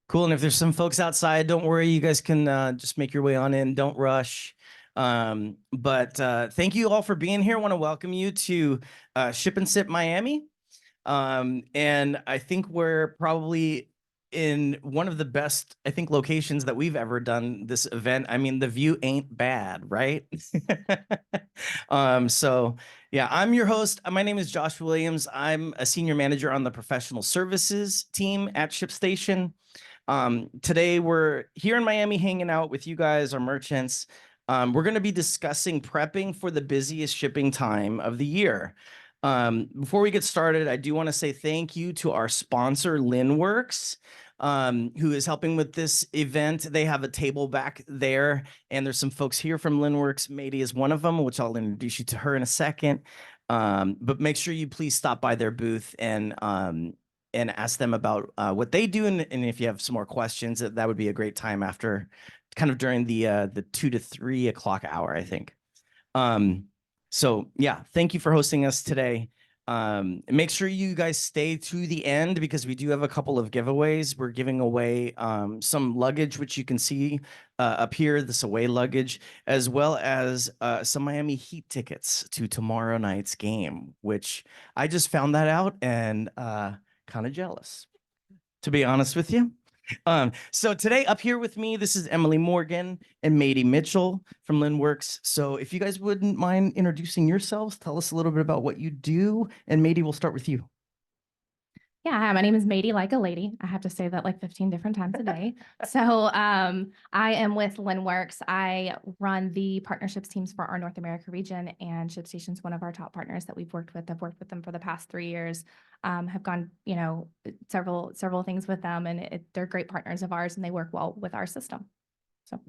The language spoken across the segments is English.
Cool. And if there's some folks outside, don't worry. You guys can just make your way on in. Don't rush. But thank you all for being here. I want to welcome you to Ship and Sip Miami. And I think we're probably in one of the best, I think, locations that we've ever done this event. I mean, the view ain't bad, right? So yeah, I'm your host. My name is Josh Williams. I'm a senior manager on the professional services team at ShipStation. Today we're here in Miami hanging out with you guys, our merchants. We're going to be discussing prepping for the busiest shipping time of the year. Before we get started, I do want to say thank you to our sponsor, LinWorks, who is helping with this event. They have a table back there, and there's some folks here from LinWorks. Mady is one of them, which I'll introduce you to her in a second. But make sure you please stop by their booth and ask them about what they do. And if you have some more questions, that would be a great time after kind of during the 2 to 3 o'clock hour, I think. So yeah, thank you for hosting us today. Make sure you guys stay to the end because we do have a couple of giveaways. We're giving away some luggage, which you can see up here, this away luggage, as well as some Miami Heat tickets to tomorrow night's game, which I just found that out and kind of jealous, to be honest with you. So today up here with me, this is Emily Morgan and Mady Mitchell from LinWorks. So if you guys wouldn't mind introducing yourselves, tell us a little bit about what you do, and Mady, we'll start with you. Yeah, hi, my name is Mady like a lady. I have to say that like 15 different times a day. So I am with LinWorks. I run the partnerships teams for our North America region, and ShipStation's one of our top partners that we've worked with. I've worked with them for the past 3 years. Have gone, several things with them, and they're great partners of ours, and they work well with our system. So.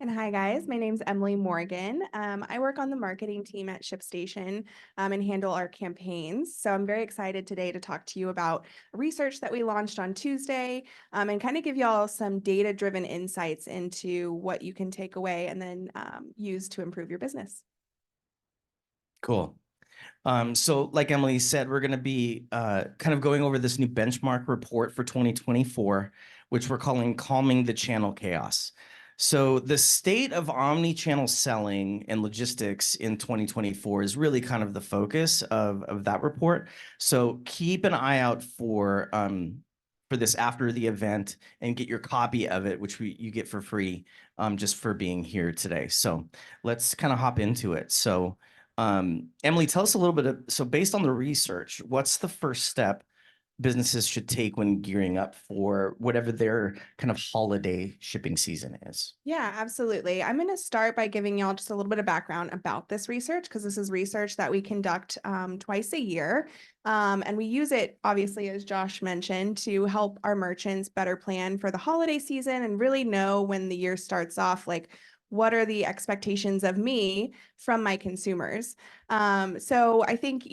And hi guys, my name's Emily Morgan. I work on the marketing team at ShipStation and handle our campaigns. So I'm very excited today to talk to you about research that we launched on Tuesday and kind of give y'all some data-driven insights into what you can take away and then use to improve your business. Cool. So like Emily said, we're going to be kind of going over this new benchmark report for 2024, which we're calling Calming the Channel Chaos. So the state of omni-channel selling and logistics in 2024 is really kind of the focus of that report. So keep an eye out for this after the event and get your copy of it, which you get for free just for being here today. So let's kind of hop into it. So Emily, tell us a little bit so based on the research, what's the first step businesses should take when gearing up for whatever their kind of holiday shipping season is? Yeah, absolutely. I'm going to start by giving y'all just a little bit of background about this research, because this is research that we conduct twice a year. And we use it, obviously, as Josh mentioned, to help our merchants better plan for the holiday season and really know when the year starts off, like, what are the expectations of me from my consumers? So I think,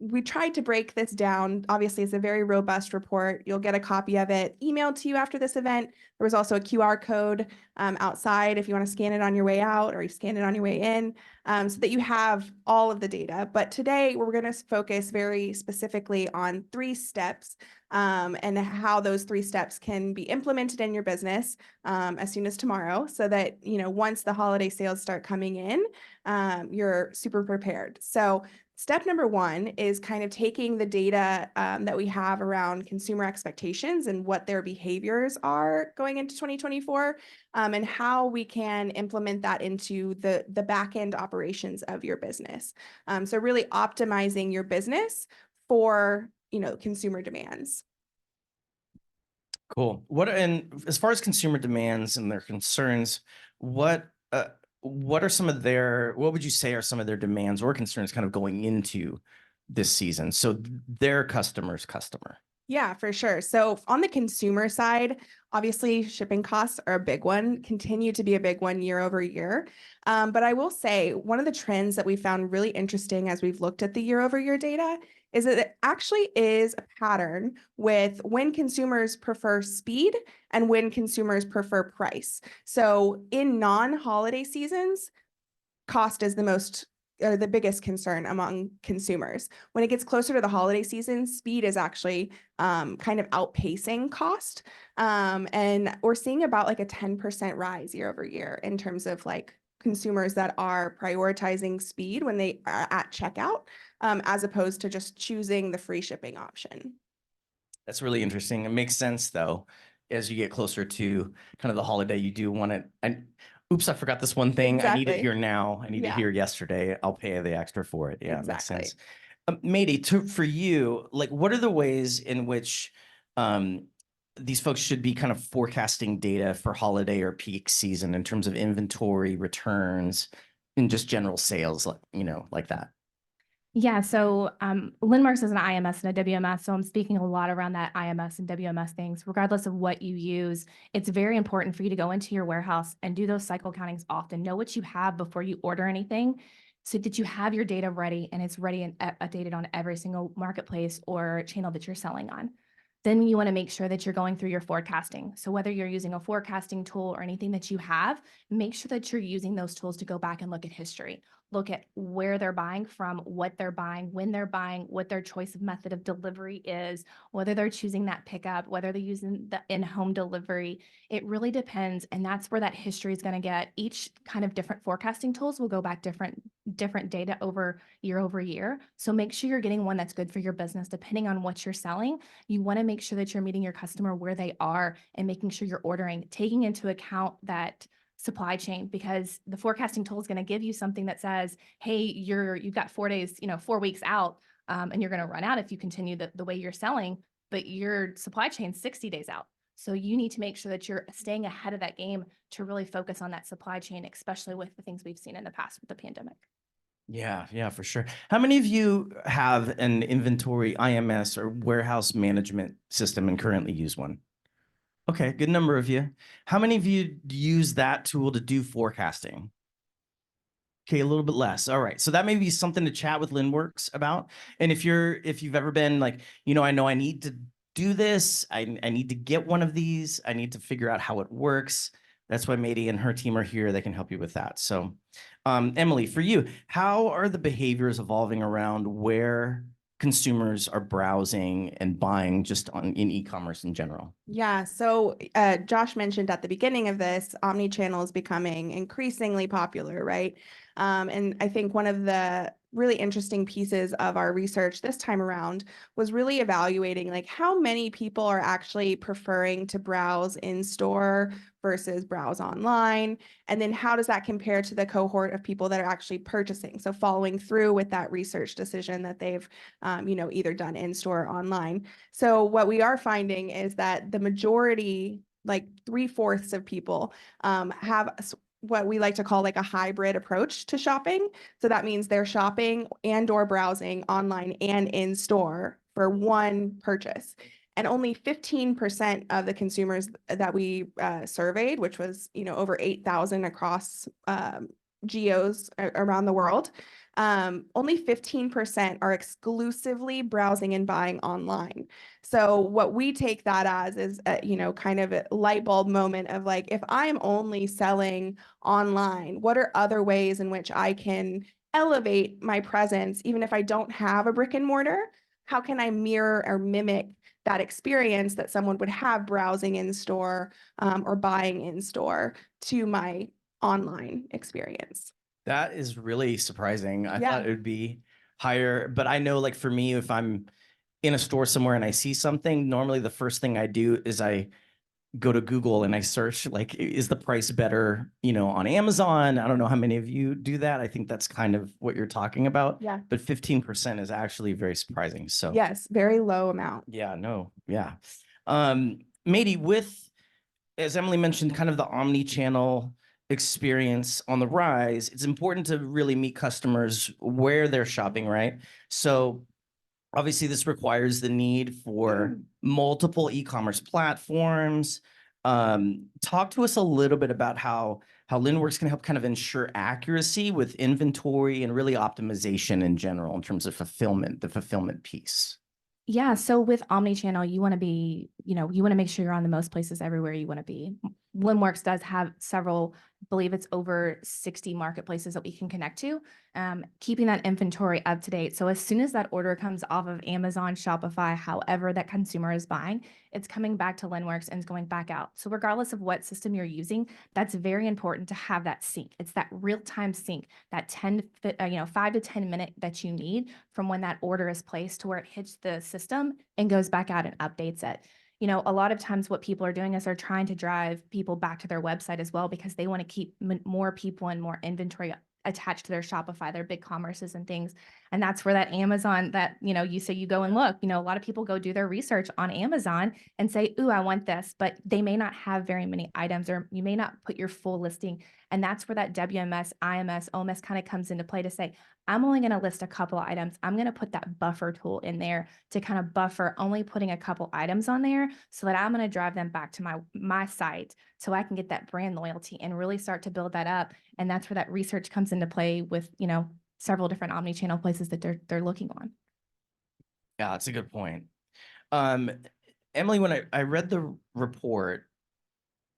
we tried to break this down. Obviously, it's a very robust report. You'll get a copy of it emailed to you after this event. There was also a QR code outside if you want to scan it on your way out or you scan it on your way in so that you have all of the data. But today, we're going to focus very specifically on 3 steps and how those 3 steps can be implemented in your business as soon as tomorrow so that, once the holiday sales start coming in, you're super prepared. So step number 1 is kind of taking the data that we have around consumer expectations and what their behaviors are going into 2024 and how we can implement that into the back-end operations of your business. So really optimizing your business for, consumer demands. Cool. And as far as consumer demands and their concerns, what are some of what would you say are some of their demands or concerns kind of going into this season? So their customer's customer. Yeah, for sure. So on the consumer side, obviously shipping costs are a big one, continue to be a big one year over year. But I will say one of the trends that we found really interesting as we've looked at the year over year data is that it actually is a pattern with when consumers prefer speed and when consumers prefer price. So in non-holiday seasons, cost is the most the biggest concern among consumers. When it gets closer to the holiday season, speed is actually kind of outpacing cost. And we're seeing about like a 10% rise year over year in terms of like consumers that are prioritizing speed when they are at checkout, as opposed to just choosing the free shipping option. That's really interesting. It makes sense though, as you get closer to kind of the holiday, you do want it. And oops, I forgot this one thing. I need it Exactly. here now. I need it Yeah. here yesterday. I'll pay the extra for it. Yeah, it makes Exactly. sense. Mady, for you, like, what are the ways in which um, these folks should be kind of forecasting data for holiday or peak season in terms of inventory, returns, and just general sales, like, like that? Yeah, so Linmarks is an IMS and a WMS, so I'm speaking a lot around that IMS and WMS things. Regardless of what you use, it's very important for you to go into your warehouse and do those cycle countings often. Know what you have before you order anything so that you have your data ready and it's ready and updated on every single marketplace or channel that you're selling on. Then you want to make sure that you're going through your forecasting. So whether you're using a forecasting tool or anything that you have, make sure that you're using those tools to go back and look at history. Look at where they're buying from, what they're buying, when they're buying, what their choice of method of delivery is, whether they're choosing that pickup, whether they're using the in-home delivery. It really depends. And that's where that history is going to get. Each kind of different forecasting tools will go back different data over year. So make sure you're getting one that's good for your business, depending on what you're selling. You want to make sure that you're meeting your customer where they are and making sure you're ordering, taking into account that supply chain, because the forecasting tool is going to give you something that says, hey, you've got 4 days, 4 weeks out, and you're going to run out if you continue the way you're selling, but your supply chain's 60 days out. So you need to make sure that you're staying ahead of that game to really focus on that supply chain, especially with the things we've seen in the past with the pandemic. Yeah, for sure. How many of you have an inventory IMS or warehouse management system and currently use one? Okay, good number of you. How many of you use that tool to do forecasting? Okay, a little bit less. All right. So that may be something to chat with Linworks about. And if you've ever been like, I know I need to do this, I need to get one of these, I need to figure out how it works. That's why Mady and her team are here. They can help you with that. So Emily, for you, how are the behaviors evolving around where consumers are browsing and buying just in e-commerce in general? Yeah, so Josh mentioned at the beginning of this, omni-channel is becoming increasingly popular, right? And I think one of the really interesting pieces of our research this time around was really evaluating like how many people are actually preferring to browse in store versus browse online. And then how does that compare to the cohort of people that are actually purchasing? So following through with that research decision that they've, either done in store or online. So what we are finding is that the majority, like 3/4 of people, have what we like to call like a hybrid approach to shopping. So that means they're shopping and or browsing online and in store for one purchase. And only 15% of the consumers that we surveyed, which was over 8,000 across geos around the world, only 15% are exclusively browsing and buying online. So what we take that as is, kind of a light bulb moment of like, if I'm only selling online, what are other ways in which I can elevate my presence, even if I don't have a brick and mortar? How can I mirror or mimic that experience that someone would have browsing in store or buying in store to my online experience? That is really surprising. I Yeah. thought it would be higher, but I know like for me, if I'm in a store somewhere and I see something, normally the first thing I do is I go to Google and I search like, is the price better, on Amazon? I don't know how many of you do that. I think that's kind of what you're talking about. Yeah. But 15% is actually very surprising. So Yes, very low amount. yeah, no, yeah. Mady, as Emily mentioned, kind of the omni-channel experience on the rise, it's important to really meet customers where they're shopping, right? So obviously this requires the need for multiple e-commerce platforms. Talk to us a little bit about how Linworks can help kind of ensure accuracy with inventory and really optimization in general in terms of fulfillment, the fulfillment piece. Yeah, so with omni-channel, you want to be, you want to make sure you're on the most places everywhere you want to be. Linworks does have several believe it's over 60 marketplaces that we can connect to, keeping that inventory up to date. So as soon as that order comes off of Amazon, Shopify, however that consumer is buying, it's coming back to Linworks and it's going back out. So regardless of what system you're using, that's very important to have that sync. It's that real-time sync, that 5 to 10 minute that you need from when that order is placed to where it hits the system and goes back out and updates it. A lot of times what people are doing is they're trying to drive people back to their website as well because they want to keep more people and more inventory attached to their Shopify, their big commerces and things. And that's where that Amazon that, you say you go and look, a lot of people go do their research on Amazon and say, ooh, I want this, but they may not have very many items or you may not put your full listing. And that's where that WMS, IMS, OMS kind of comes into play to say, I'm only going to list a couple of items. I'm going to put that buffer tool in there to kind of buffer only putting a couple items on there so that I'm going to drive them back to my site so I can get that brand loyalty and really start to build that up. And that's where that research comes into play with, several different omni-channel places that they're looking on. Yeah, that's a good point. Emily, when I read the report,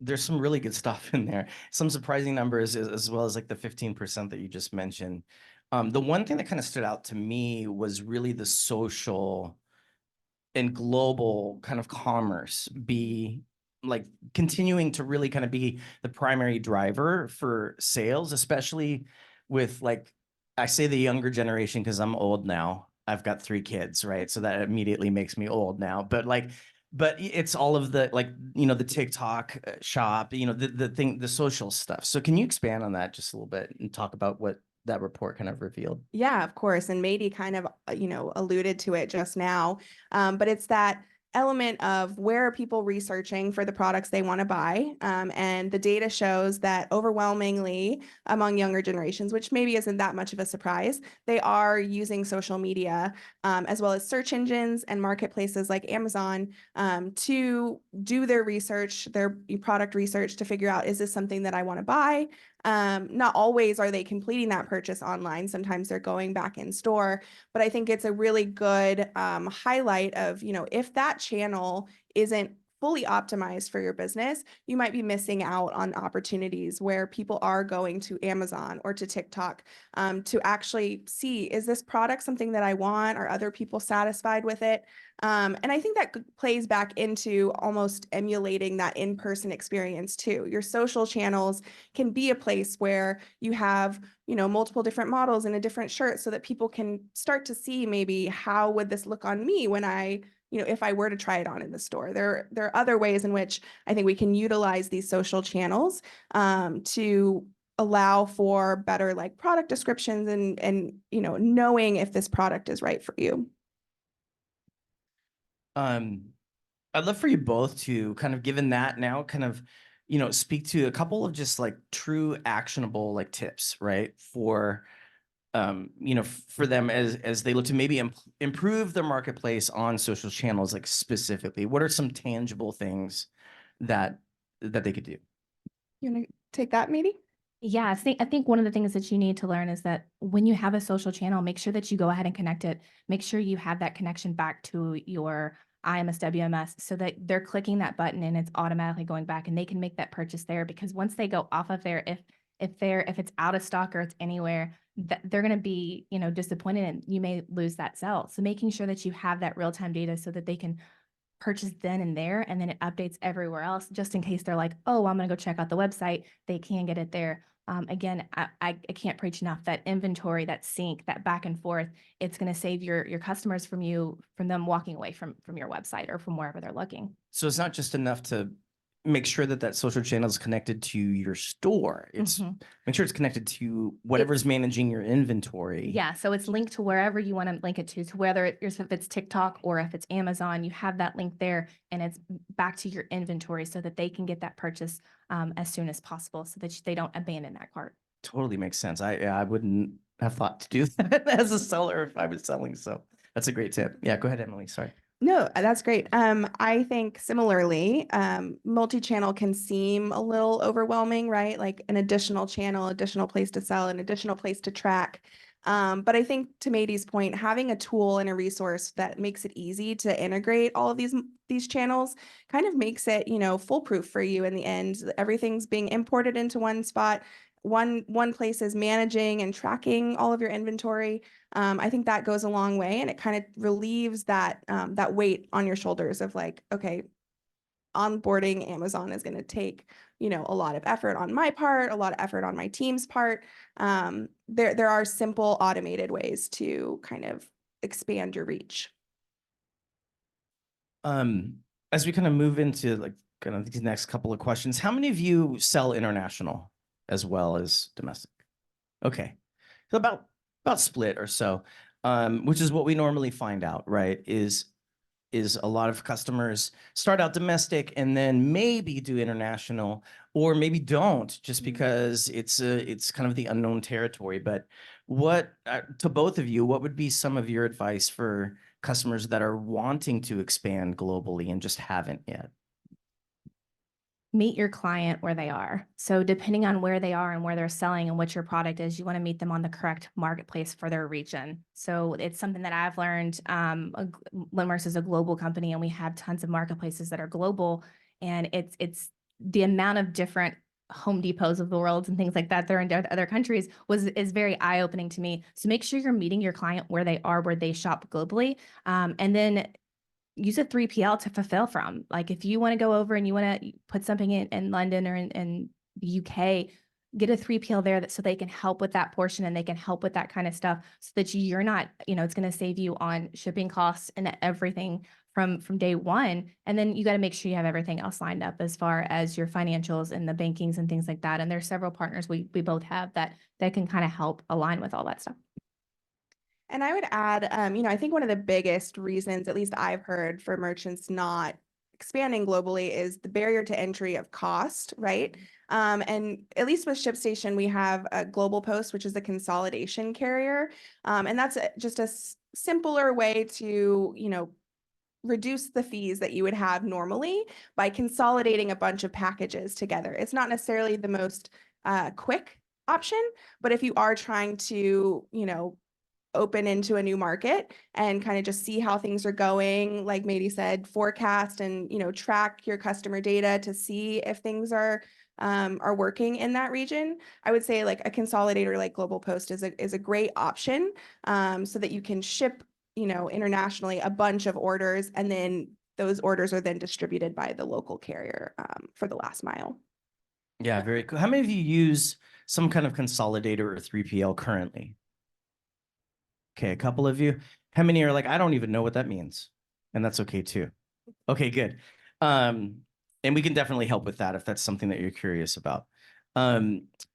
there's some really good stuff in there. Some surprising numbers as well as like the 15% that you just mentioned. The one thing that kind of stood out to me was really the social and global kind of commerce be like continuing to really kind of be the primary driver for sales, especially with like, I say the younger generation because I'm old now. I've got 3 kids, right? So that immediately makes me old now. But it's all of the like, the TikTok shop, the social stuff. So can you expand on that just a little bit and talk about what that report kind of revealed? Yeah, of course. And Mady kind of, alluded to it just now. But it's that element of where are people researching for the products they want to buy. And the data shows that overwhelmingly among younger generations, which maybe isn't that much of a surprise, they are using social media as well as search engines and marketplaces like Amazon to do their research, their product research to figure out, is this something that I want to buy? Not always are they completing that purchase online. Sometimes they're going back in store, but I think it's a really good highlight of, if that channel isn't fully optimized for your business, you might be missing out on opportunities where people are going to Amazon or to TikTok to actually see, is this product something that I want? Are other people satisfied with it? And I think that plays back into almost emulating that in-person experience too. Your social channels can be a place where you have, multiple different models in a different shirt so that people can start to see maybe how would this look on me when if I were to try it on in the store. There are other ways in which I think we can utilize these social channels to allow for better like product descriptions and knowing if this product is right for you. I'd love for you both to kind of, given that now, kind of, speak to a couple of just like true actionable like tips, right? For for them as they look to maybe improve their marketplace on social channels, like specifically, what are some tangible things that they could do? You want to take that, Mady? Yeah, I think one of the things that you need to learn is that when you have a social channel, make sure that you go ahead and connect it. Make sure you have that connection back to your IMS WMS so that they're clicking that button and it's automatically going back and they can make that purchase there. Because once they go off of there, if it's out of stock or it's anywhere, they're going to be disappointed and you may lose that sale. So making sure that you have that real-time data so that they can purchase then and there, and then it updates everywhere else, just in case they're like, oh, I'm gonna go check out the website, they can get it there. Again, I can't preach enough that inventory, that sync, that back and forth, it's gonna save your customers from them walking away from your website or from wherever they're looking. So it's not just enough to make sure that social channel is connected to your store. It's make sure it's connected to whatever's managing your inventory. Yeah, so it's linked to wherever you want to link it to whether if it's TikTok or if it's Amazon, you have that link there and it's back to your inventory so that they can get that purchase as soon as possible so that they don't abandon that cart. Totally makes sense. I wouldn't have thought to do that as a seller if I was selling. So that's a great tip. Yeah, go ahead, Emily. Sorry. No, that's great. I think similarly, multi-channel can seem a little overwhelming, right? Like an additional channel, additional place to sell, an additional place to track. But I think to Mady's point, having a tool and a resource that makes it easy to integrate all of these channels kind of makes it, foolproof for you in the end. Everything's being imported into one spot. One place is managing and tracking all of your inventory. I think that goes a long way, and it kind of relieves that weight on your shoulders of like, okay, onboarding Amazon is going to take, a lot of effort on my part, a lot of effort on my team's part. There are simple automated ways to kind of expand your reach. As we kind of move into like kind of these next couple of questions, how many of you sell international as well as domestic? Okay, so about split or so, which is what we normally find out, right? Is a lot of customers start out domestic and then maybe do international, or maybe don't, just because it's kind of the unknown territory. But what to both of you, what would be some of your advice for customers that are wanting to expand globally and just haven't yet? Meet your client where they are. So depending on where they are and where they're selling and what your product is, you want to meet them on the correct marketplace for their region. So it's something that I've learned. Linworks is a global company, and we have tons of marketplaces that are global. And it's the amount of different Home Depots of the world and things like that they're in other countries is very eye-opening to me. So make sure you're meeting your client where they are, where they shop globally, and then use a 3PL to fulfill from. Like if you want to go over and you want to put something in London or in the UK, get a 3PL there so they can help with that portion and they can help with that kind of stuff, so that you're not, it's going to save you on shipping costs and everything from day one. And then you got to make sure you have everything else lined up as far as your financials and the bankings and things like that. And there's several partners we both have that can kind of help align with all that stuff. And I would add, I think one of the biggest reasons, at least I've heard, for merchants not expanding globally is the barrier to entry of cost, right? And at least with ShipStation, we have a Global Post, which is a consolidation carrier. And that's just a simpler way to, reduce the fees that you would have normally by consolidating a bunch of packages together. It's not necessarily the most quick option, but if you are trying to, open into a new market and kind of just see how things are going, like Mady said, forecast and track your customer data to see if things are working in that region, I would say like a consolidator like Global Post is a great option, so that you can ship internationally a bunch of orders, and then those orders are then distributed by the local carrier for the last mile. Yeah, very cool. How many of you use some kind of consolidator or 3PL currently? Okay, a couple of you. How many are like, I don't even know what that means? And that's okay too. Okay, good. And we can definitely help with that if that's something that you're curious about.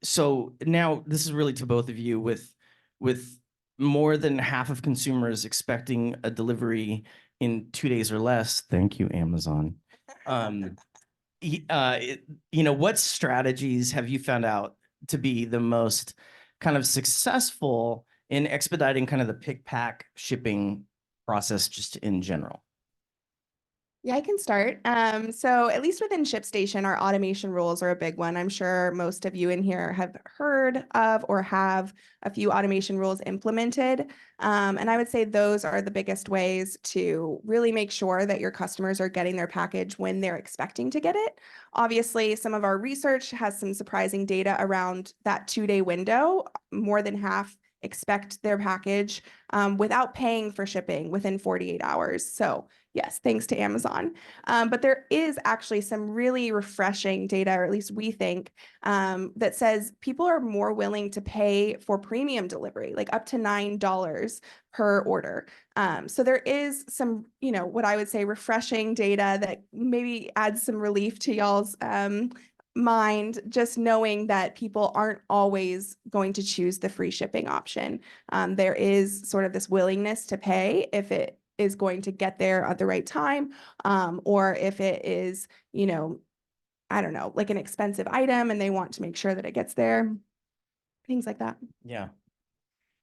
So now this is really to both of you, with more than half of consumers expecting a delivery in 2 days or less. Thank you, Amazon. What strategies have you found out to be the most kind of successful in expediting kind of the pick pack shipping process just in general? Yeah, I can start. So at least within ShipStation, our automation rules are a big one. I'm sure most of you in here have heard of or have a few automation rules implemented. And I would say those are the biggest ways to really make sure that your customers are getting their package when they're expecting to get it. Obviously, some of our research has some surprising data around that 2-day window. More than half expect their package without paying for shipping within 48 hours. So yes, thanks to Amazon. But there is actually some really refreshing data, or at least we think, that says people are more willing to pay for premium delivery, like up to $9 per order. So there is some, what I would say refreshing data that maybe adds some relief to y'all's mind, just knowing that people aren't always going to choose the free shipping option. There is sort of this willingness to pay if it is going to get there at the right time, or if it is, I don't know, like an expensive item and they want to make sure that it gets there, things like that. Yeah.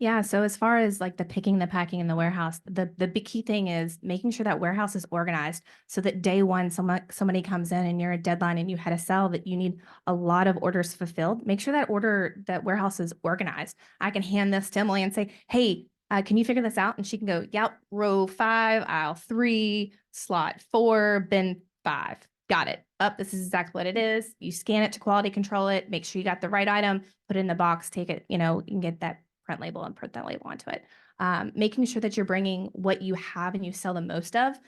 Yeah, so as far as like the picking, the packing in the warehouse, the big key thing is making sure that warehouse is organized so that day one, somebody comes in and you're a deadline and you had a sell that you need a lot of orders fulfilled. Make sure that warehouse is organized. I can hand this to Emily and say, "Hey, can you figure this out?" And she can go, "Yep, row 5, aisle 3, slot 4, bin 5. Got it. Up, this is exactly what it is. You scan it to quality control it. Make sure you got the right item. Put it in the box. Take it. You can get that print label and print that label onto it. Making sure that you're bringing what you have and you sell the most of.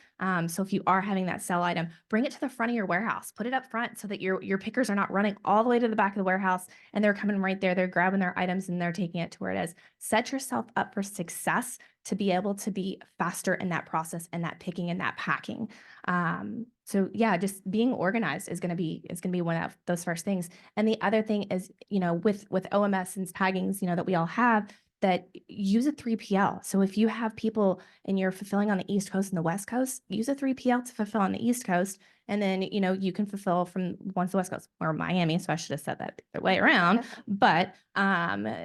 So if you are having that sell item, bring it to the front of your warehouse. Put it up front so that your pickers are not running all the way to the back of the warehouse and they're coming right there. They're grabbing their items and they're taking it to where it is. Set yourself up for success to be able to be faster in that process and that picking and that packing. So yeah, just being organized is going to be one of those first things. And the other thing is, with OMS and taggings, that we all have, that use a 3PL. So if you have people and you're fulfilling on the East Coast and the West Coast, use a 3PL to fulfill on the East Coast. And then, you can fulfill from once the West Coast or Miami. So I should have said that the way around. But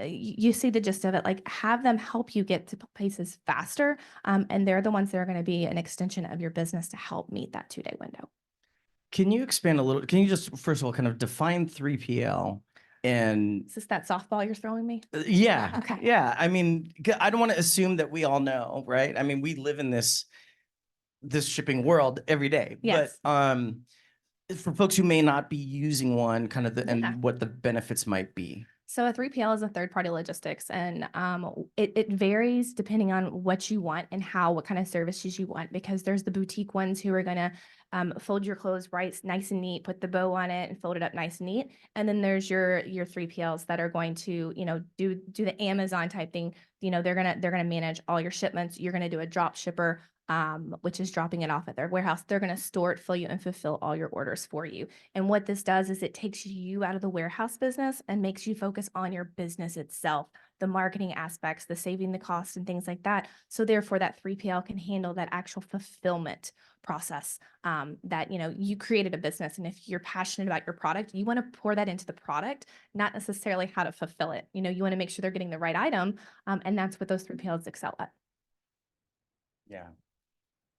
you see the gist of it. Like, have them help you get to places faster. And they're the ones that are going to be an extension of your business to help meet that 2-day window. Can you expand a little? Can you just, first of all, kind of define 3PL? And Is this that softball you're throwing me? yeah, Okay. yeah. I mean, I don't want to assume that we all know, right? I mean, we live in this shipping world every day. Yes. But for folks who may not be using one, kind of Yeah. and what the benefits might be. So a 3PL is a third-party logistics, and it varies depending on what you want and what kind of services you want, because there's the boutique ones who are gonna fold your clothes right, nice and neat, put the bow on it and fold it up nice and neat. And then there's your 3PLs that are going to, do the Amazon type thing. They're gonna manage all your shipments. You're gonna do a drop shipper, which is dropping it off at their warehouse. They're going to store it, fill you, and fulfill all your orders for you. And what this does is it takes you out of the warehouse business and makes you focus on your business itself, the marketing aspects, the saving the cost and things like that. So therefore that 3PL can handle that actual fulfillment process, that, you created a business. And if you're passionate about your product, you want to pour that into the product, not necessarily how to fulfill it. You want to make sure they're getting the right item. And that's what those 3PLs excel at. Yeah.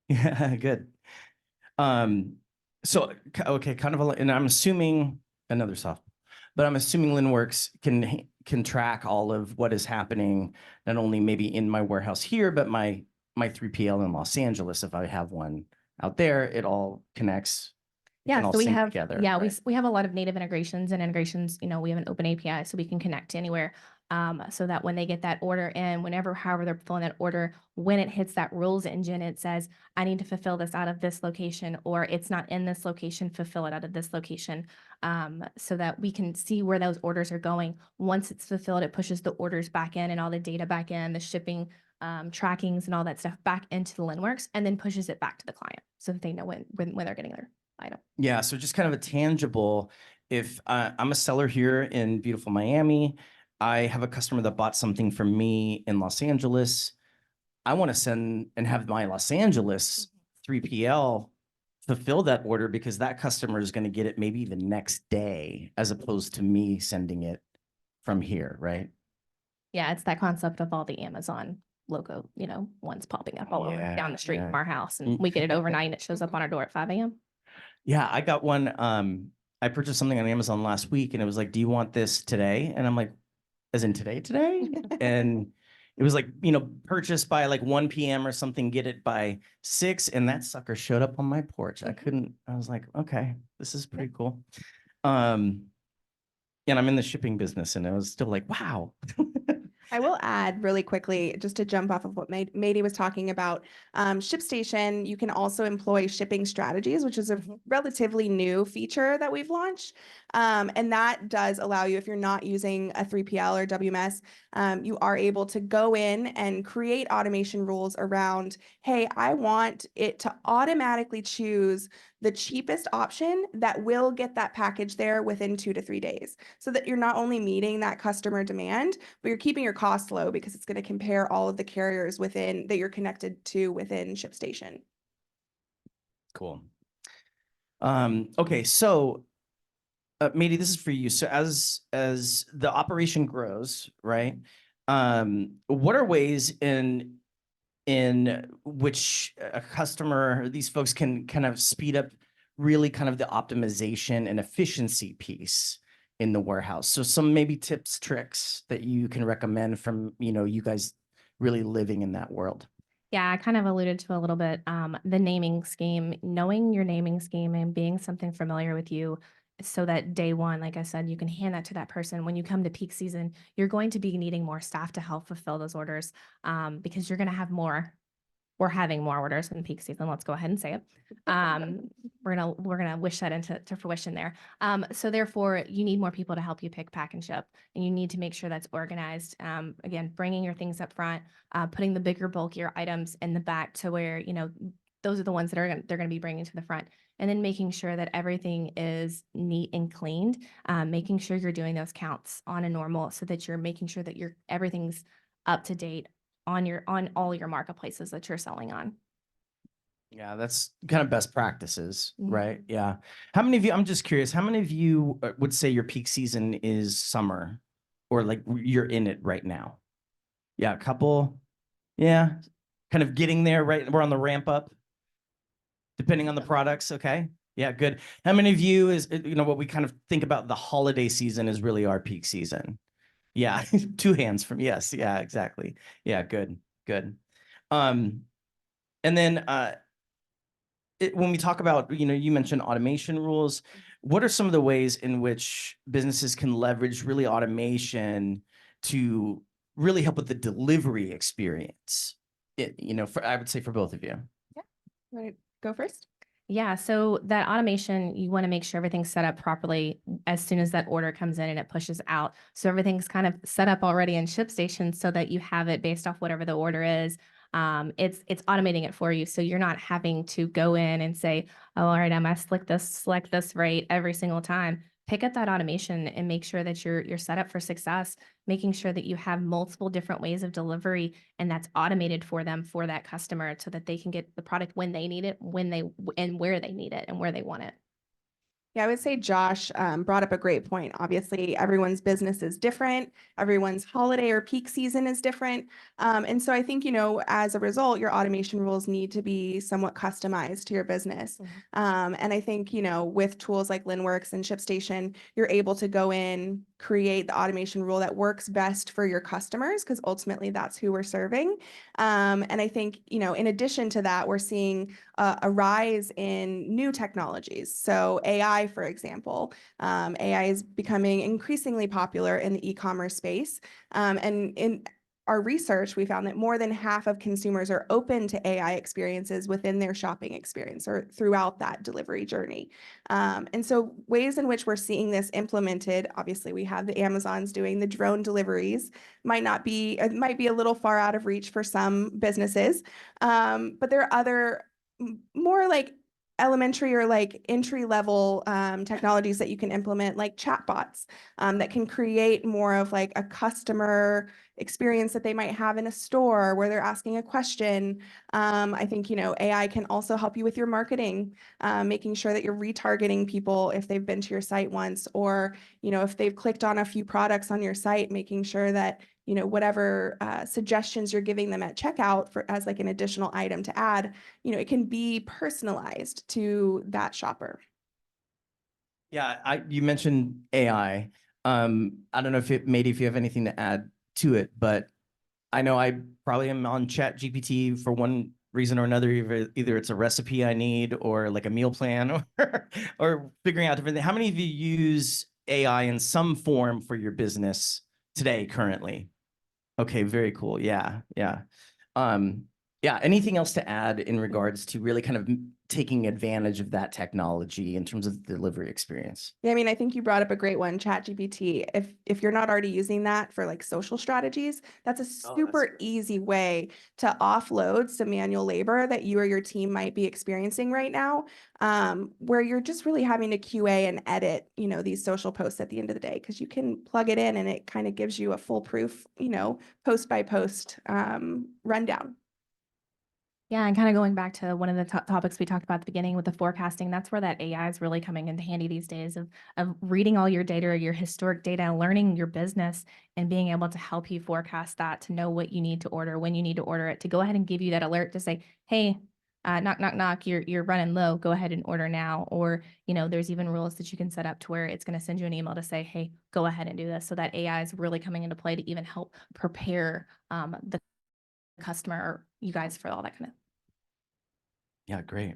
Yeah, good. So, okay, kind of, and I'm assuming another soft, but I'm assuming Linworks can track all of what is happening, not only maybe in my warehouse here, but my 3PL in Los Angeles. If I have one out there, it all connects. Yeah, all so we sync have, together, yeah, right? we have a lot of native integrations, we have an open API, so we can connect to anywhere. So that when they get that order in, however they're fulfilling that order, when it hits that rules engine, it says, I need to fulfill this out of this location, or it's not in this location, fulfill it out of this location. So that we can see where those orders are going. Once it's fulfilled, it pushes the orders back in and all the data back in, the shipping trackings and all that stuff back into the Linworks, and then pushes it back to the client so that they know when they're getting their item. Yeah, so just kind of a tangible, if I'm a seller here in beautiful Miami, I have a customer that bought something from me in Los Angeles. I want to send and have my Los Angeles 3PL fulfill that order, because that customer is going to get it maybe the next day, as opposed to me sending it from here, right? Yeah, it's that concept of all the Amazon logo, ones popping up all over down the street from our house, and we get it overnight and it shows up on our door at 5 a.m. Yeah, I got one. I purchased something on Amazon last week, and it was like, do you want this today? And I'm like, as in today? And it was like, purchased by like 1 p.m. or something, get it by 6. And that sucker showed up on my porch. I was like, okay, this is pretty cool. And I'm in the shipping business, and I was still like, wow. I will add really quickly, just to jump off of what Mady was talking about, ShipStation, you can also employ shipping strategies, which is a relatively new feature that we've launched. And that does allow you, if you're not using a 3PL or WMS, you are able to go in and create automation rules around, hey, I want it to automatically choose the cheapest option that will get that package there within 2 to 3 days, so that you're not only meeting that customer demand, but you're keeping your costs low, because it's going to compare all of the carriers that you're connected to within ShipStation. Cool. Okay, so Mady, this is for you. So as the operation grows, right? what are ways in which a customer, these folks can kind of speed up really kind of the optimization and efficiency piece in the warehouse? So some maybe tips, tricks that you can recommend from, you guys really living in that world. Yeah, I kind of alluded to a little bit, the naming scheme, knowing your naming scheme and being something familiar with you so that day one, like I said, you can hand that to that person. When you come to peak season, you're going to be needing more staff to help fulfill those orders, because you're going to have more. We're having more orders in peak season. Let's go ahead and say it. We're gonna wish that into fruition there. So therefore, you need more people to help you pick, pack, and ship, and you need to make sure that's organized. Again, bringing your things up front, putting the bigger, bulkier items in the back to where those are the ones that they're gonna be bringing to the front, and then making sure that everything is neat and cleaned. Making sure you're doing those counts on a normal, so that you're making sure that everything's up to date on all your marketplaces that you're selling on. Yeah, that's kind of best practices, Mhm. right? Yeah. How many of you, I'm just curious, how many of you would say your peak season is summer or like you're in it right now? Yeah, a couple. Yeah. Kind of getting there, right? We're on the ramp up, depending on the products. Okay. Yeah, good. How many of you is, what we kind of think about the holiday season is really our peak season? Yeah. Two hands from, yes. Yeah, exactly. Yeah, good. Good. Um, and then, when we talk about, you mentioned automation rules, what are some of the ways in which businesses can leverage really automation to really help with the delivery experience? I would say for both of you. Want to go first? Yeah, so that automation, you want to make sure everything's set up properly as soon as that order comes in and it pushes out. So everything's kind of set up already in ShipStation so that you have it based off whatever the order is. It's automating it for you, so you're not having to go in and say, "Oh, all right, I must select this rate every single time." Pick up that automation and make sure that you're set up for success. Making sure that you have multiple different ways of delivery and that's automated for them, for that customer, so that they can get the product when they need it, and where they need it and where they want it. Yeah, I would say Josh brought up a great point. Obviously, everyone's business is different. Everyone's holiday or peak season is different. And so I think, as a result, your automation rules need to be somewhat customized to your business. And I think, with tools like LinWorks and ShipStation, you're able to go in, create the automation rule that works best for your customers, because ultimately that's who we're serving. And I think, in addition to that, we're seeing a rise in new technologies. So AI, for example, AI is becoming increasingly popular in the e-commerce space. And in our research, we found that more than half of consumers are open to AI experiences within their shopping experience or throughout that delivery journey. And so ways in which we're seeing this implemented, obviously we have the Amazons doing the drone deliveries, it might be a little far out of reach for some businesses. But there are other more like elementary or like entry level technologies that you can implement, like chatbots that can create more of like a customer experience that they might have in a store where they're asking a question. I think, AI can also help you with your marketing, making sure that you're retargeting people if they've been to your site once, or, if they've clicked on a few products on your site, making sure that whatever suggestions you're giving them at checkout for as like an additional item to add, it can be personalized to that shopper. Yeah, you mentioned AI. I don't know if you have anything to add to it, but I know I probably am on Chat GPT for one reason or another. Either it's a recipe I need or like a meal plan or figuring out different things. How many of you use AI in some form for your business today, currently? Okay, very cool. Yeah, yeah. Yeah, anything else to add in regards to really kind of taking advantage of that technology in terms of the delivery experience? Yeah, I mean, I think you brought up a great one, ChatGPT. If you're not already using that for like social strategies, that's a super great. easy way to offload some manual labor that you or your team might be experiencing right now, where you're just really having to QA and edit, these social posts at the end of the day, because you can plug it in and it kind of gives you a foolproof, post by post rundown. Yeah, and kind of going back to one of the topics we talked about at the beginning with the forecasting, that's where that AI is really coming into handy these days of reading all your data or your historic data, learning your business and being able to help you forecast that, to know what you need to order, when you need to order it, to go ahead and give you that alert to say, hey, knock, knock, knock, you're running low, go ahead and order now. Or, there's even rules that you can set up to where it's going to send you an email to say, hey, go ahead and do this. So that AI is really coming into play to even help prepare the customer or you guys for all that kind of. Yeah, great.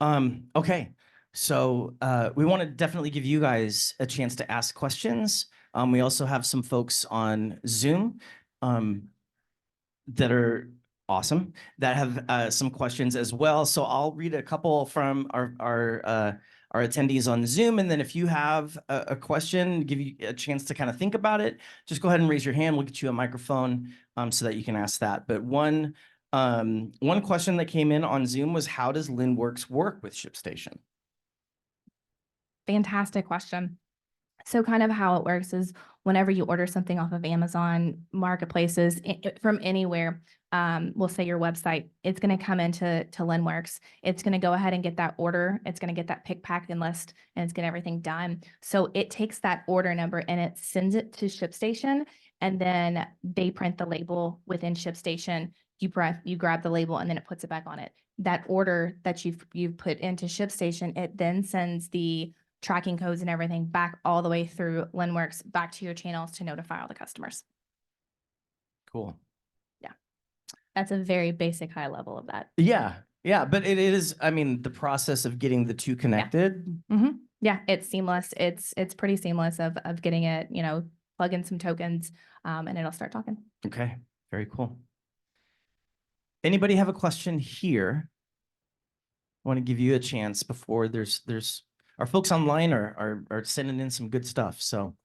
Okay. So we want to definitely give you guys a chance to ask questions. We also have some folks on Zoom that are awesome that have some questions as well. So I'll read a couple from our attendees on Zoom, and then if you have a question, give you a chance to kind of think about it, just go ahead and raise your hand. We'll get you a microphone so that you can ask that. But one question that came in on Zoom was, how does LinWorks work with ShipStation? Fantastic question. So kind of how it works is whenever you order something off of Amazon marketplaces from anywhere, we'll say your website, it's going to come into LinWorks. It's going to go ahead and get that order. It's going to get that pick, pack, and list, and it's getting everything done. So it takes that order number and it sends it to ShipStation, and then they print the label within ShipStation. You grab the label and then it puts it back on it. That order that you've put into ShipStation, it then sends the tracking codes and everything back all the way through LinWorks back to your channels to notify all the customers. Cool. Yeah. That's a very basic high level of that. Yeah. Yeah. But it is, I mean, the process of getting the two connected. Yeah, it's seamless. It's pretty seamless of getting it, plug in some tokens and it'll start talking. Okay. Very cool. Anybody have a question here? I want to give you a chance before there's our folks online are sending in some good stuff. So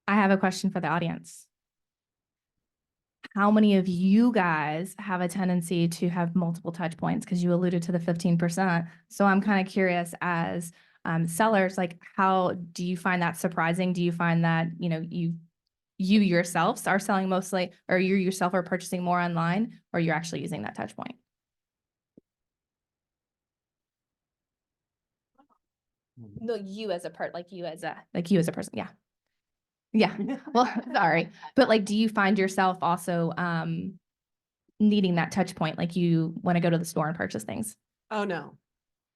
I have a question for the audience. How many of you guys have a tendency to have multiple touch points? Because you alluded to the 15%. So I'm kind of curious, as sellers, like, how do you find that surprising? Do you find that, you yourselves are selling mostly, or you yourself are purchasing more online, or you're actually using that touch point? No, you as a you as a person. Yeah. Yeah. Well, sorry. But like, do you find yourself also needing that touch point? Like, you want to go to the store and purchase things? Oh, no.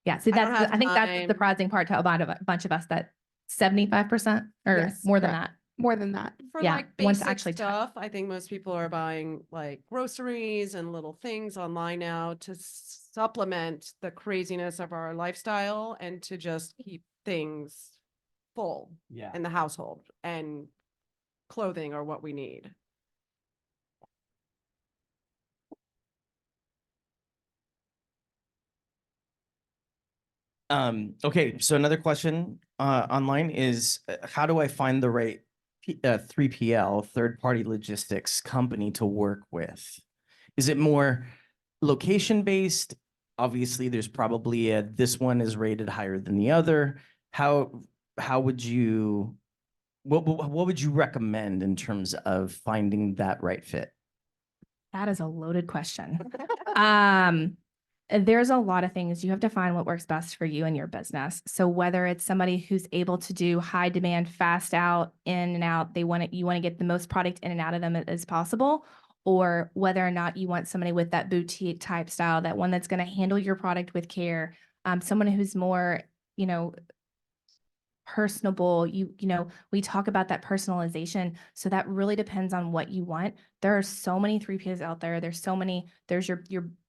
Yeah. See, I think that's the time. surprising part to a bunch of us, that 75% or Yes, more than correct. that. More than that. For Yeah, like once basic actually stuff, I think most people are buying like groceries and little things online now to supplement the craziness of our lifestyle and to just keep things full yeah. in the household, and clothing are what we need. Okay, so another question online is, how do I find the right 3PL, third-party logistics company to work with? Is it more location-based? Obviously, there's probably this one is rated higher than the other. How would you, what would you recommend in terms of finding that right fit? That is a loaded question. There's a lot of things. You have to find what works best for you and your business. So whether it's somebody who's able to do high demand, fast out, in and out, you want to get the most product in and out of them as possible, or whether or not you want somebody with that boutique type style, that one that's going to handle your product with care, someone who's more, personable. We talk about that personalization. So that really depends on what you want. There are so many 3Ps out there. There's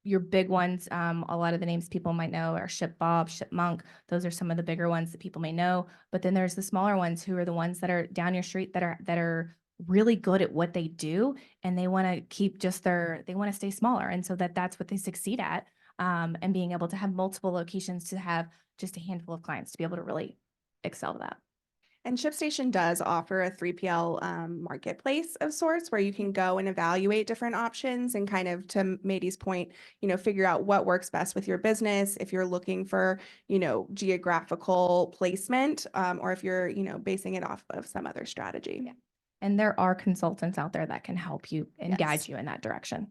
your big ones. A lot of the names people might know are ShipBob, ShipMonk. Those are some of the bigger ones that people may know. But then there's the smaller ones, who are the ones that are down your street that are really good at what they do, and they want to keep they want to stay smaller. And so that's what they succeed at. And being able to have multiple locations, to have just a handful of clients, to be able to really excel that. And ShipStation does offer a 3PL marketplace of sorts, where you can go and evaluate different options and kind of, to Mady's point, figure out what works best with your business. If you're looking for, geographical placement, or if you're, basing it off of some other strategy. Yeah. And there are consultants out there that can help you and guide Yes. you in that direction.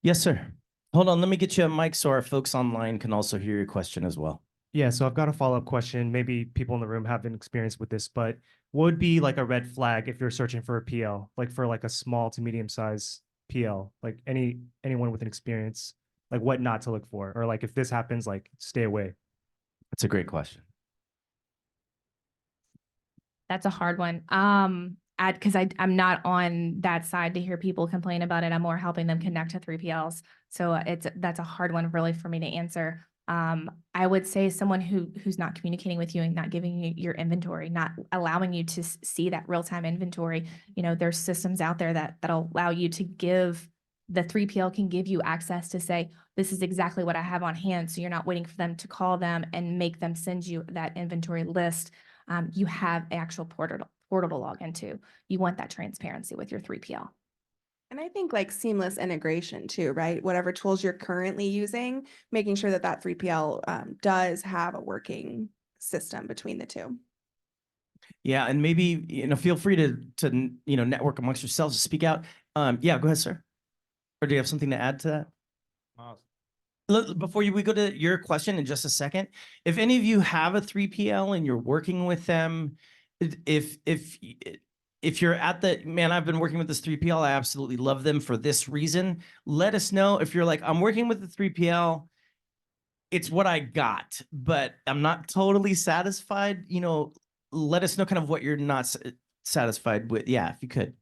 Yes, sir. Hold on, let me get you a mic so our folks online can also hear your question as well. Yeah, so I've got a follow-up question. Maybe people in the room have an experience with this, but what would be like a red flag if you're searching for a PL, like for like a small to medium size PL, like anyone with an experience, like what not to look for, or like if this happens, like stay away. That's a great question. That's a hard one. Because I'm not on that side to hear people complain about it. I'm more helping them connect to 3PLs. So that's a hard one really for me to answer. I would say someone who's not communicating with you and not giving you your inventory, not allowing you to see that real-time inventory. You know, there's systems out there that'll allow you to give the 3PL can give you access to say, this is exactly what I have on hand. So you're not waiting for them to call them and make them send you that inventory list. You have actual portable login too. You want that transparency with your 3PL. And I think like seamless integration too, right? Whatever tools you're currently using, making sure that that 3PL does have a working system between the two. Yeah, and maybe, feel free to network amongst yourselves to speak out. Yeah, go ahead, sir. Or do you have something to add to that? Look, before we go to your question in just a second, if any of you have a 3PL and you're working with them, if you're at the, man, I've been working with this 3PL, I absolutely love them for this reason. Let us know if you're like, I'm working with the 3PL, it's what I got, but I'm not totally satisfied. Let us know kind of what you're not satisfied with. Yeah, if you could.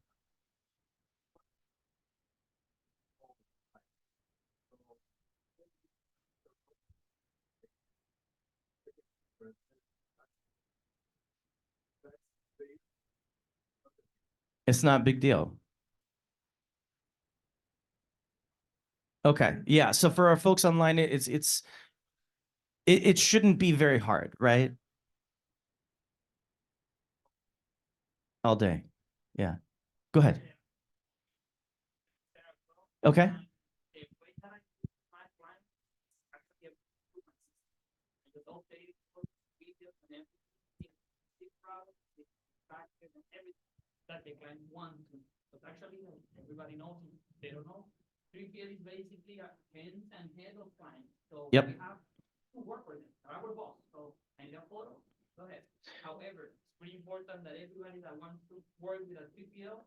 It's not a big deal. Okay. Yeah. So for our folks online, it shouldn't be very hard, right? All day. Yeah. Go ahead. Okay. That the client want to, but actually everybody knows they don't know. 3PL is basically a hands and head of client. So Yep. we have to work with them. Our boss. So I need a photo. Go ahead. However, it's pretty important that everybody that wants to work with a 3PL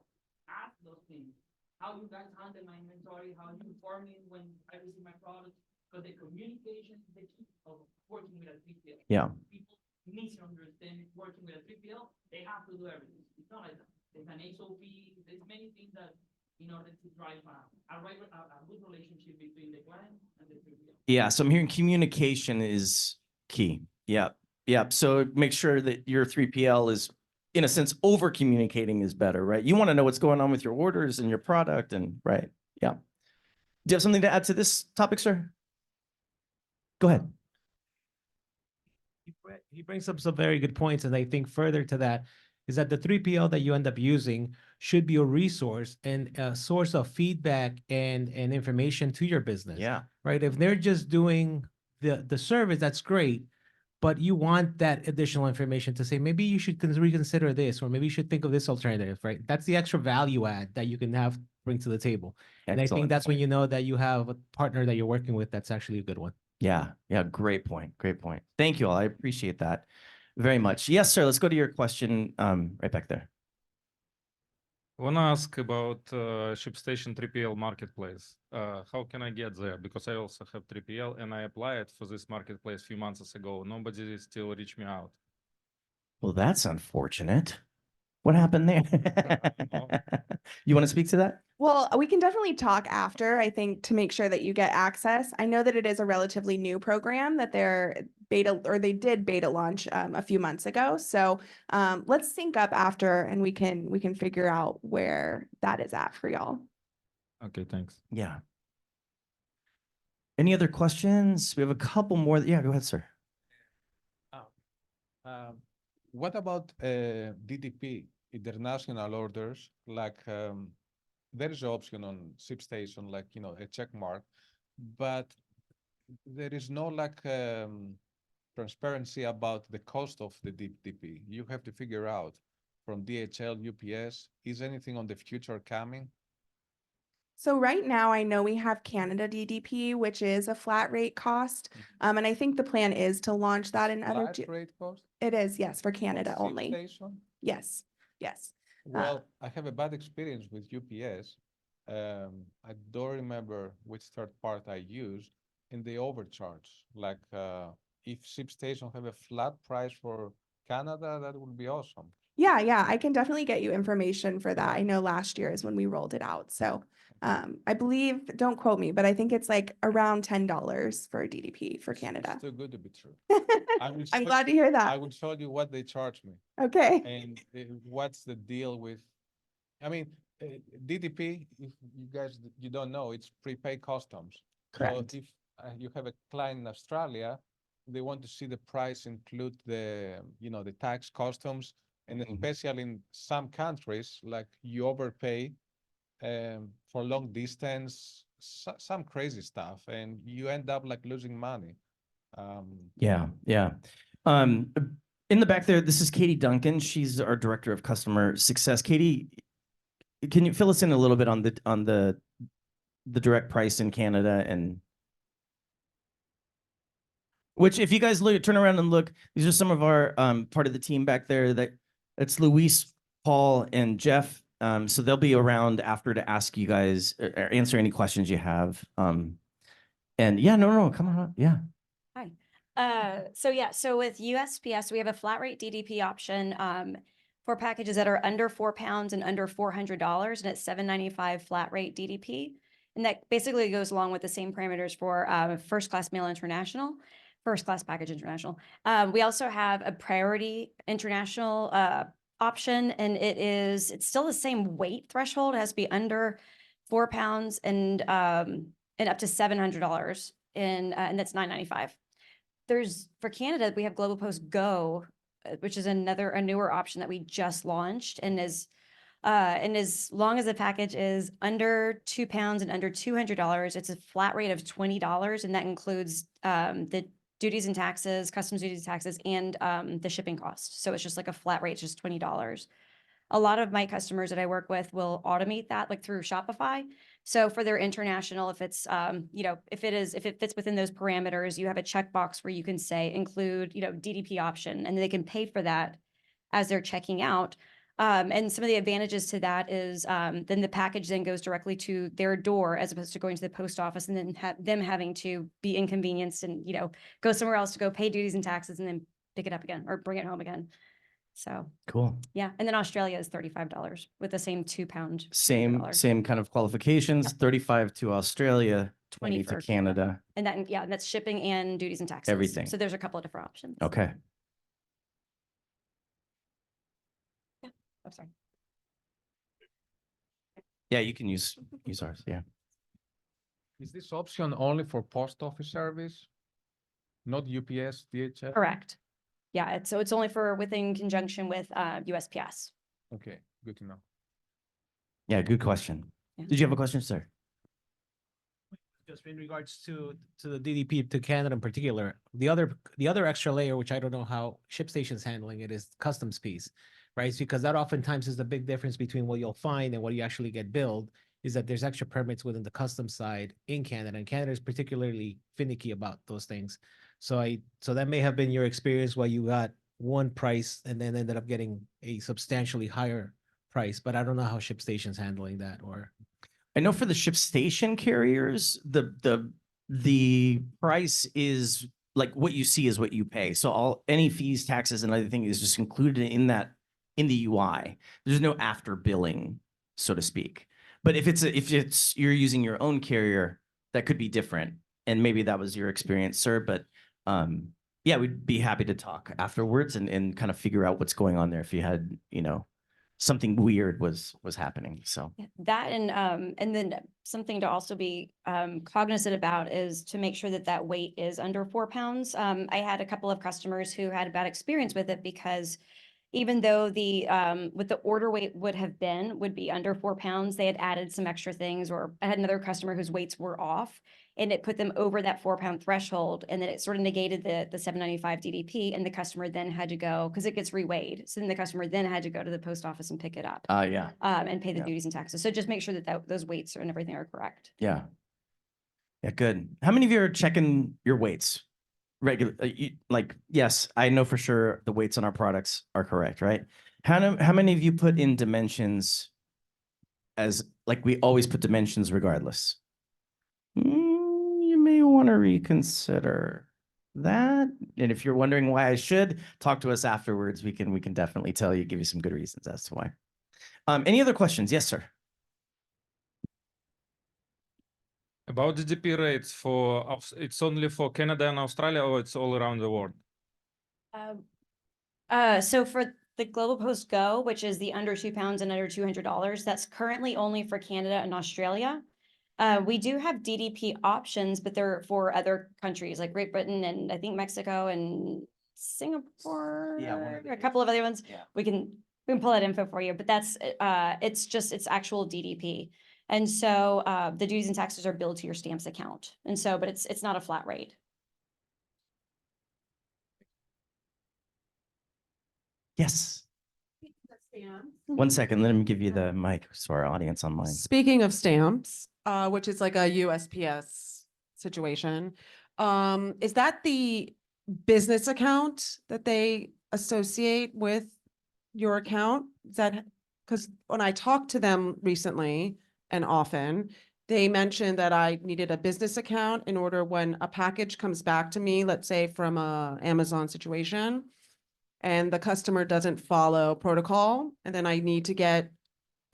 ask those things. How you guys handle my inventory? How you inform me when I receive my product? Because the communication is the key of working with a 3PL. Yeah. People need to understand working with a 3PL. They have to do everything. It's not like that. There's an SOP, there's many things that in order to drive a good relationship between the client and the 3PL. Yeah. So I'm hearing communication is key. Yep. Yep. So make sure that your 3PL is, in a sense, over communicating is better, right? You want to know what's going on with your orders and your product, and right. Yeah. Do you have something to add to this topic, sir? Go ahead. He brings up some very good points, and I think further to that is that the 3PL that you end up using should be a resource and a source of feedback and information to your business. Yeah. Right. If they're just doing the service, that's great. But you want that additional information to say, maybe you should reconsider this, or maybe you should think of this alternative, right? That's the extra value add that you can bring to the table. And I Excellent think that's when point. you know that you have a partner that you're working with that's actually a good one. Yeah. Yeah. Great point. Great point. Thank you all. I appreciate that very much. Yes, sir. Let's go to your question right back there. I want to ask about ShipStation 3PL marketplace. How can I get there? Because I also have 3PL and I applied for this marketplace a few months ago. Nobody still reached me out. Well, that's unfortunate. What happened there? You want to speak to that? Well, we can definitely talk after, I think, to make sure that you get access. I know that it is a relatively new program that they did beta launch a few months ago. So let's sync up after and we can figure out where that is at for y'all. Okay, thanks. Yeah. Any other questions? We have a couple more. Yeah, go ahead, sir. What about DDP, international orders? Like there is an option on ShipStation, like, a check mark, but there is no like transparency about the cost of the DDP. You have to figure out from DHL, UPS? Is anything on the future coming? So right now, I know we have Canada DDP, which is a flat rate cost. And I think the plan is to launch that in other. Flat rate cost? It is, yes, for On Canada only. ShipStation? Yes, yes. Well, I have a bad experience with UPS. I don't remember which third part I used, and they overcharge. Like, if ShipStation have a flat price for Canada, that would be awesome. Yeah, yeah, I can definitely get you information for that. I know last year is when we rolled it out. So I believe, don't quote me, but I think it's like around $10 for DDP for Canada. It's too good to be true. I'm show- glad to hear I that. will show you what they charge me Okay. and what's the deal with. I mean, DDP, if you guys you don't know, it's prepaid customs. Correct. So if you have a client in Australia, they want to see the price include the the tax, customs, and especially in some countries, like you overpay for long distance, some crazy stuff, and you end up like losing money. Yeah, yeah. In the back there, this is Katie Duncan. She's our director of customer success. Katie, can you fill us in a little bit on the direct price in Canada? And which, if you guys look, turn around and look, these are some of our part of the team back there. That's Luis, Paul, and Jeff. So they'll be around after to ask you guys or answer any questions you have. And yeah, no, come on up. Yeah. Hi. So with USPS, we have a flat rate DDP option for packages that are under 4 pounds and under $400, and it's $7.95 flat rate DDP. And that basically goes along with the same parameters for first class mail international, first class package international. We also have a priority international option, and it's still the same weight threshold. It has to be under 4 pounds and up to $700, and that's $9.95. For Canada, we have Global Post Go, which is a newer option that we just launched, and as long as the package is under 2 pounds and under $200, it's a flat rate of $20, and that includes the duties and taxes, customs duties and taxes, and the shipping cost. So it's just like a flat rate, just $20. A lot of my customers that I work with will automate that like through Shopify. So for their international, if it's, if it fits within those parameters, you have a checkbox where you can say include, DDP option, and they can pay for that as they're checking out. And some of the advantages to that is then the package then goes directly to their door as opposed to going to the post office and then them having to be inconvenienced and, go somewhere else to go pay duties and taxes and then pick it up again or bring it home again. So Cool. yeah, and then Australia is $35 with the same 2 pound. Same kind of qualifications. 35 to Australia, 20 to for Canada. And that's shipping and duties and taxes. Everything. So there's a couple of different options. Okay. I'm sorry. Yeah, you can use ours. Yeah. Is this option only for post office service? Not UPS, DHL? Correct. Yeah, it's only for within conjunction with USPS. Okay, good to know. Yeah, good question. Yeah. Did you have a question, sir? Just in regards to the DDP to Canada in particular, the other extra layer, which I don't know how ShipStation's handling it, is customs piece, right? Because that oftentimes is the big difference between what you'll find and what you actually get billed, is that there's extra permits within the customs side in Canada, and Canada is particularly finicky about those things. So that may have been your experience where you got one price and then ended up getting a substantially higher price, but I don't know how ShipStation's handling that. Or I know for the ShipStation carriers, the price is like what you see is what you pay. So any fees, taxes, and other things is just included in the UI. There's no after billing, so to speak. But if you're using your own carrier, that could be different. And maybe that was your experience, sir. But yeah, we'd be happy to talk afterwards and kind of figure out what's going on there if you had, something weird was happening. So Yeah, that and then something to also be cognizant about is to make sure that weight is under 4 pounds. I had a couple of customers who had a bad experience with it because even though the, what the order weight would have been, would be under 4 pounds, they had added some extra things, or I had another customer whose weights were off, and it put them over that 4-pound threshold, and then it sort of negated the 795 DDP, and the customer then had to go, because it gets reweighed. So then the customer then had to go to the post office and pick it up, Yeah, and pay the yeah. duties and taxes. So just make sure that those weights and everything are correct. yeah. Yeah, good. How many of you are checking your weights? Like, yes, I know for sure the weights on our products are correct, right? How many of you put in dimensions as, like, we always put dimensions regardless? You may want to reconsider that. And if you're wondering why I should, talk to us afterwards. We can definitely tell you, give you some good reasons as to why. Any other questions? Yes, sir. About DDP rates it's only for Canada and Australia, or it's all around the world? So for the Global Post Go, which is the under 2 pounds and under $200, that's currently only for Canada and Australia. We do have DDP options, but they're for other countries like Great Britain and I think Mexico and Singapore. A couple of other ones. Yeah. We can pull that info for you, but that's it's actual DDP. And so the duties and taxes are billed to your stamps account. And so, but it's not a flat rate. Yes. 1 second. Let me give you the mic to our audience online. Speaking of stamps, which is like a USPS situation, is that the business account that they associate with your account? Is that, because when I talked to them recently and often, they mentioned that I needed a business account in order when a package comes back to me, let's say from a Amazon situation, and the customer doesn't follow protocol, and then I need to get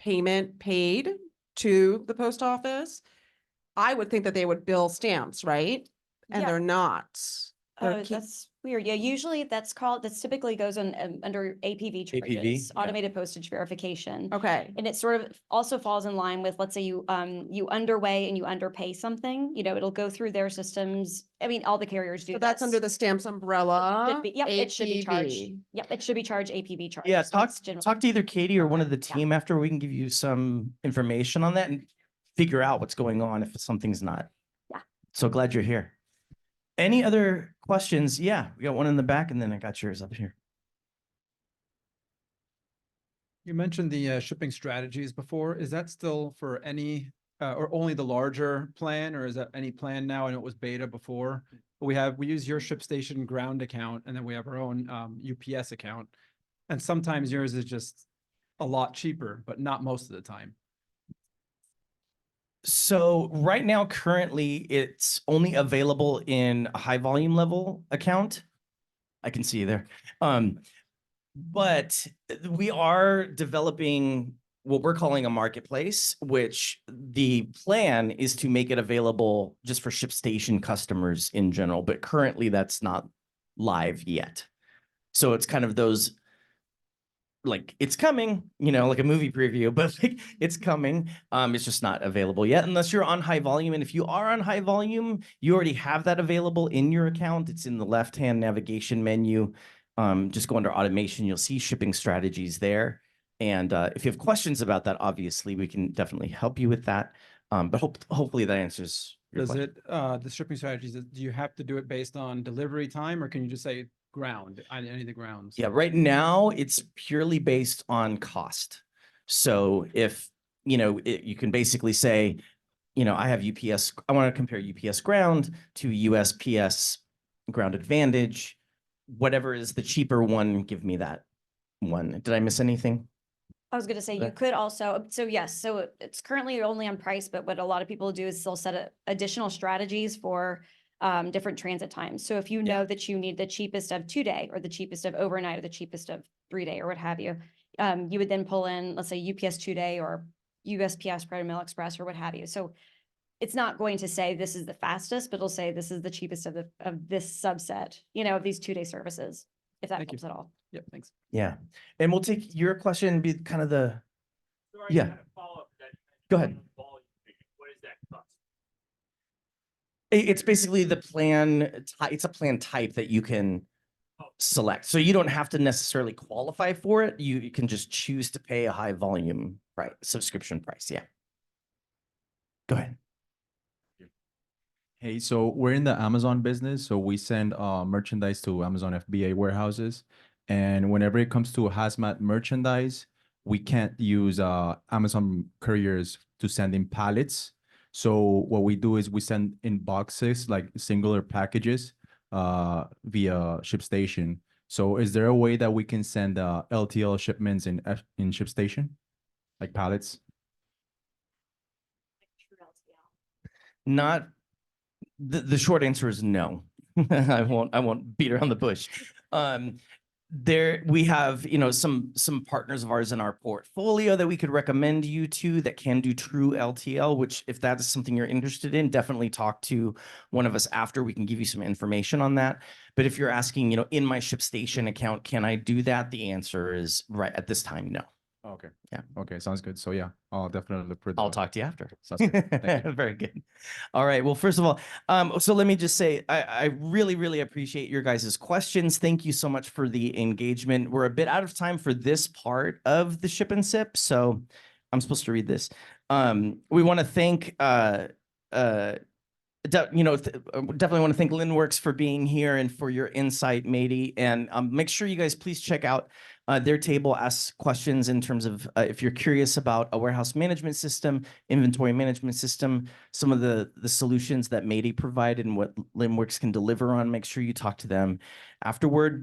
payment paid to the post office, I would think that they would bill stamps, right? And Yeah. they're not. They're keep- That's weird. Yeah, usually that's typically goes on under APV charges, APV, yeah. automated postage verification. Okay, And it sort of also falls in line with, let's say you underweigh and you underpay something, it'll go through their systems. I mean, all the carriers do so that's under the stamps umbrella. Yep, it should be charged. APV. Yep, it should be charged APV charge. Yeah, So it's generally- talk to either Katie or one of the Yeah. team after. We can give you some information on that and figure out what's going on if something's not. Yeah. So glad you're here. Any other questions? Yeah, we got one in the back, and then I got yours up here. You mentioned the shipping strategies before. Is that still for any or only the larger plan, or is that any plan now? I know it was beta before. But we use your ShipStation ground account, and then we have our own UPS account. And sometimes yours is just a lot cheaper, but not most of the time. So right now, currently, it's only available in a high volume level account. I can see you there. But we are developing what we're calling a marketplace, which the plan is to make it available just for ShipStation customers in general. But currently, that's not live yet. So it's kind of those, like, it's coming, like a movie preview, but like it's coming. It's just not available yet unless you're on high volume. And if you are on high volume, you already have that available in your account. It's in the left-hand navigation menu. Just go under automation. You'll see shipping strategies there. And if you have questions about that, obviously we can definitely help you with that. But hopefully that answers your Does question. it, the shipping strategies, do you have to do it based on delivery time, or can you just say ground, on any of the grounds? Yeah, right now it's purely based on cost. So if, you can basically say, I have UPS, I want to compare UPS ground to USPS ground advantage. Whatever is the cheaper one, give me that one. Did I miss anything? I was gonna say, you Okay. could also, so yes, so it's currently only on price, but what a lot of people do is they'll set additional strategies for different transit times. So if you know that you need the cheapest of 2-day or the cheapest of overnight or the cheapest of 3-day or what have you, you would then pull in, let's say UPS 2-day or USPS Bread and Mail Express or what have you. So it's not going to say this is the fastest, but it'll say this is the cheapest of this subset, of these 2-day services, if that Thank you. helps at all. Yep, thanks. Yeah. And we'll take your question and be kind of the, yeah. Go ahead. What is that cost? It's basically the plan. It's a plan type that you can select. So you don't have to necessarily qualify for it. You can just choose to pay a high volume price, subscription price. Yeah. Go ahead. Hey, so we're in the Amazon business, so we send merchandise to Amazon FBA warehouses. And whenever it comes to hazmat merchandise, we can't use Amazon couriers to send in pallets. So what we do is we send in boxes, like singular packages, via ShipStation. So is there a way that we can send LTL shipments in ShipStation, like pallets? Not the short answer is no. I won't beat around the bush. There we have, some partners of ours in our portfolio that we could recommend you to that can do true LTL, which if that is something you're interested in, definitely talk to one of us after. We can give you some information on that. But if you're asking, in my ShipStation account, can I do that? The answer is right at this time, no. Okay. Yeah. Okay, sounds good. So yeah, I'll definitely look for I'll the- talk to you after. Sounds good. Thank you. Very good. All right. Well, first of all, so let me just say, I really, really appreciate your guys' questions. Thank you so much for the engagement. We're a bit out of time for this part of the Ship and Sip, so I'm supposed to read this. We want to thank, definitely want to thank LinWorks for being here and for your insight, Matey. And make sure you guys please check out their table, ask questions in terms of if you're curious about a warehouse management system, inventory management system, some of the solutions that Matey provided and what LinWorks can deliver on. Make sure you talk to them afterward.